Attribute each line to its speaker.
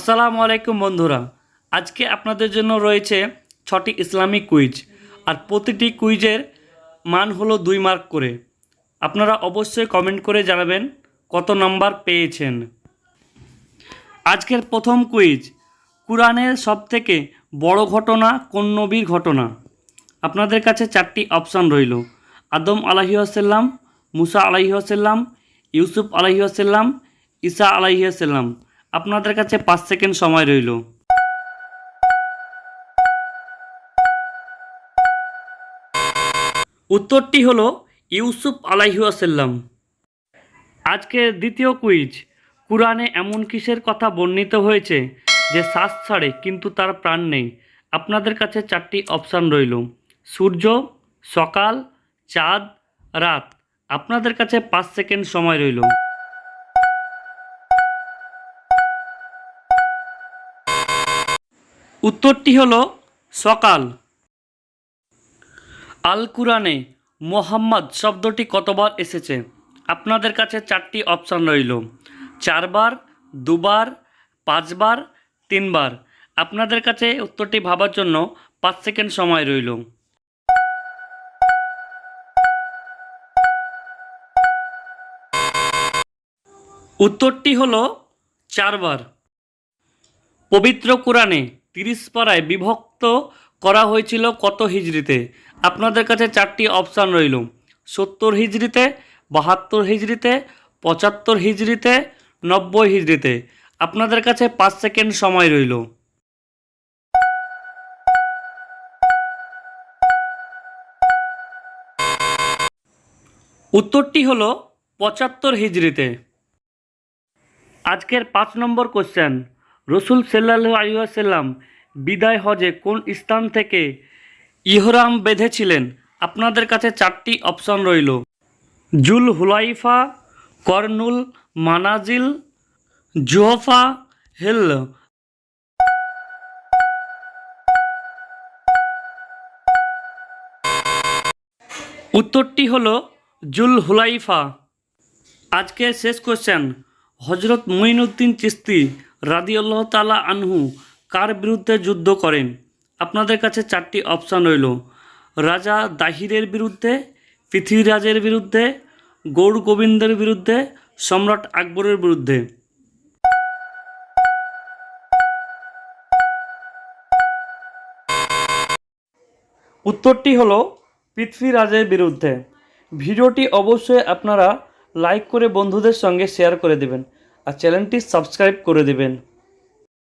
Speaker 1: আসসালামু আলাইকুম বন্ধুরা। আজকে আপনাদের জন্য রয়েছে 6টি ইসলামিক কুইজ, আর প্রতিটি কুইজের মান হলো 2 মার্ক করে। আপনারা অবশ্যই কমেন্ট করে জানাবেন কত নাম্বার পেয়েছেন। আজকের প্রথম কুইজ, কুরআনের সবথেকে বড় ঘটনা কোন নবীর ঘটনা? আপনাদের কাছে 4টি অপশান রইল: আদম আলাইহিসসালাম, মুসা আলাইহিসসালাম, ইউসুফ আলাইহিসসালাম, ঈসা আলাইহিসসালাম। আপনাদের কাছে 5 সেকেন্ড সময় রইল। উত্তরটি হলো ইউসুফ আলাইহিসসালাম। আজকের দ্বিতীয় কুইজ, কুরআনে এমন কিসের কথা বর্ণিত হয়েছে যে শ্বাস ছাড়ে কিন্তু তার প্রাণ নেই? আপনাদের কাছে 4টি অপশান রইল: সূর্য, সকাল, চাঁদ, রাত। আপনাদের কাছে 5 সেকেন্ড সময় রইল। উত্তরটি হলো সকাল। আল কুরআনে মোহাম্মদ শব্দটি কতবার এসেছে? আপনাদের কাছে 4টি অপশান রইল: 4 বার, 2 বার, 5 বার, 3 বার। আপনাদের কাছে উত্তরটি ভাবার জন্য 5 সেকেন্ড সময় রইল। উত্তরটি হলো 4 বার। পবিত্র কুরআনে 30 পারায় বিভক্ত করা হয়েছিল কত হিজরিতে? আপনাদের কাছে 4টি অপশান রইল: 70 হিজরিতে, 72 হিজরিতে, 75 হিজরিতে, 90 হিজরিতে। আপনাদের কাছে 5 সেকেন্ড সময় রইল। উত্তরটি হলো 75 হিজরিতে। আজকের 5 নম্বর কোশ্চেন, রসুল সাল্লাল্লাহু আলাইহি ওয়াসাল্লাম বিদায় হজে কোন স্থান থেকে ইহরাম বেঁধেছিলেন? আপনাদের কাছে 4টি অপশান রইল: জুল হুলাইফা, করনুল মানাজিল, জুহফা, হিল। উত্তরটি হলো জুল হুলাইফা। আজকের শেষ কোশ্চেন, হজরত মুঈনুদ্দিন চিশতি রাদিয়াল্লাহু তাআলা আনহু কার বিরুদ্ধে যুদ্ধ করেন? আপনাদের কাছে 4টি অপশান রইল: রাজা দাহিরের বিরুদ্ধে, পৃথ্বীরাজের বিরুদ্ধে, গৌড় গোবিন্দের বিরুদ্ধে, সম্রাট আকবরের বিরুদ্ধে। উত্তরটি হলো পৃথ্বীরাজের বিরুদ্ধে। ভিডিওটি অবশ্যই আপনারা লাইক করে বন্ধুদের সঙ্গে শেয়ার করে দেবেন, আর চ্যানেলটি সাবস্ক্রাইব করে দেবেন।